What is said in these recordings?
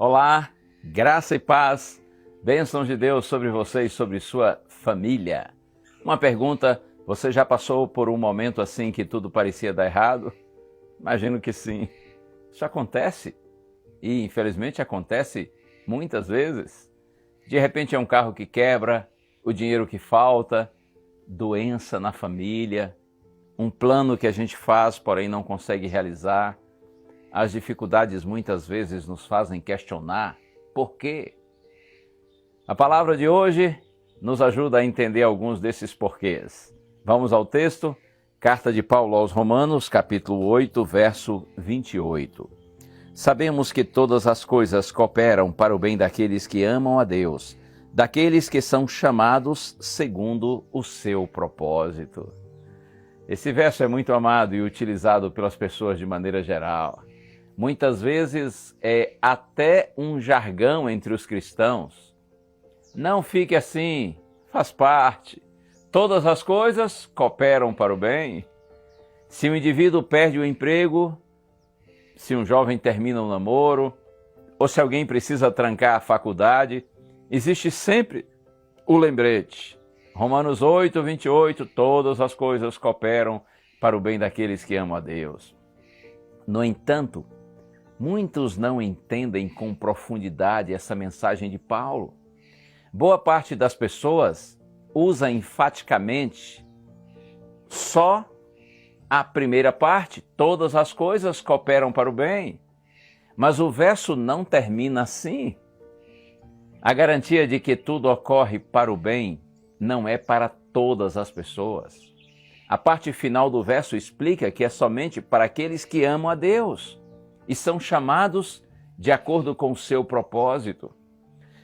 Olá, graça e paz, bênçãos de Deus sobre você e sobre sua família. Uma pergunta, você já passou por um momento assim que tudo parecia dar errado? Imagino que sim. Isso acontece e infelizmente acontece muitas vezes. De repente é um carro que quebra, o dinheiro que falta, doença na família, um plano que a gente faz, porém não consegue realizar. As dificuldades muitas vezes nos fazem questionar por quê. A palavra de hoje nos ajuda a entender alguns desses porquês. Vamos ao texto, carta de Paulo aos Romanos, capítulo 8, verso 28. Sabemos que todas as coisas cooperam para o bem daqueles que amam a Deus, daqueles que são chamados segundo o seu propósito. Esse verso é muito amado e utilizado pelas pessoas de maneira geral. Muitas vezes é até um jargão entre os cristãos. Não fique assim, faz parte. Todas as coisas cooperam para o bem. Se um indivíduo perde o emprego, se um jovem termina um namoro, ou se alguém precisa trancar a faculdade, existe sempre o lembrete. Romanos 8, 28, todas as coisas cooperam para o bem daqueles que amam a Deus. No entanto, muitos não entendem com profundidade essa mensagem de Paulo. Boa parte das pessoas usa enfaticamente só a primeira parte, todas as coisas cooperam para o bem. Mas o verso não termina assim. A garantia de que tudo ocorre para o bem não é para todas as pessoas. A parte final do verso explica que é somente para aqueles que amam a Deus e são chamados de acordo com o seu propósito.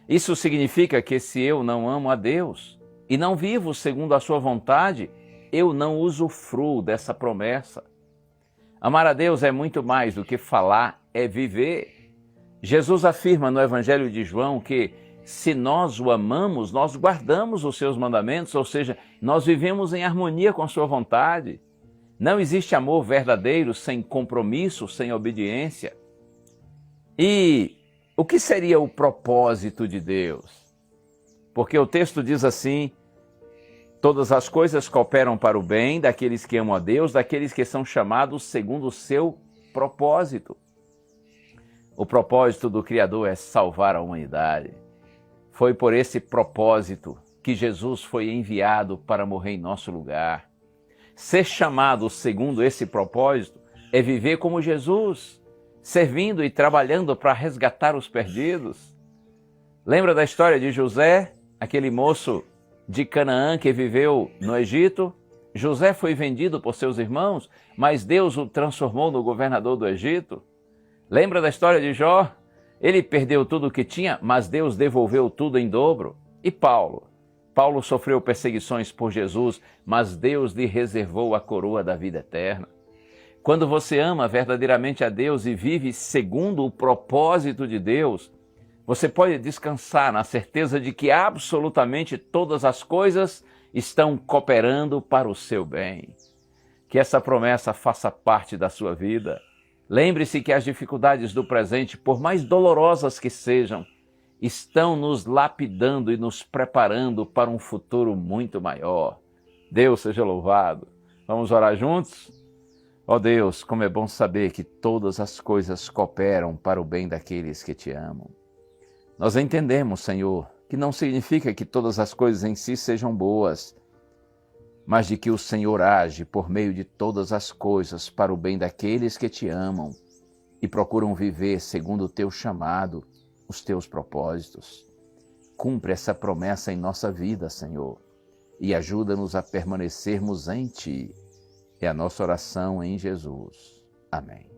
Isso significa que se eu não amo a Deus e não vivo segundo a sua vontade, eu não usufruo dessa promessa. Amar a Deus é muito mais do que falar, é viver. Jesus afirma no Evangelho de João que se nós o amamos, nós guardamos os seus mandamentos, ou seja, nós vivemos em harmonia com a sua vontade. Não existe amor verdadeiro sem compromisso, sem obediência. E o que seria o propósito de Deus? Porque o texto diz assim: todas as coisas cooperam para o bem daqueles que amam a Deus, daqueles que são chamados segundo o seu propósito. O propósito do Criador é salvar a humanidade. Foi por esse propósito que Jesus foi enviado para morrer em nosso lugar. Ser chamado segundo esse propósito é viver como Jesus, servindo e trabalhando para resgatar os perdidos. Lembra da história de José, aquele moço de Canaã que viveu no Egito? José foi vendido por seus irmãos, mas Deus o transformou no governador do Egito. Lembra da história de Jó? Ele perdeu tudo o que tinha, mas Deus devolveu tudo em dobro. E Paulo? Paulo sofreu perseguições por Jesus, mas Deus lhe reservou a coroa da vida eterna. Quando você ama verdadeiramente a Deus e vive segundo o propósito de Deus, você pode descansar na certeza de que absolutamente todas as coisas estão cooperando para o seu bem. Que essa promessa faça parte da sua vida. Lembre-se que as dificuldades do presente, por mais dolorosas que sejam, estão nos lapidando e nos preparando para um futuro muito maior. Deus seja louvado. Vamos orar juntos? Ó Deus, como é bom saber que todas as coisas cooperam para o bem daqueles que te amam. Nós entendemos, Senhor, que não significa que todas as coisas em si sejam boas, mas de que o Senhor age por meio de todas as coisas para o bem daqueles que te amam e procuram viver segundo o teu chamado, os teus propósitos. Cumpre essa promessa em nossa vida, Senhor, e ajuda-nos a permanecermos em Ti. É a nossa oração em Jesus. Amém.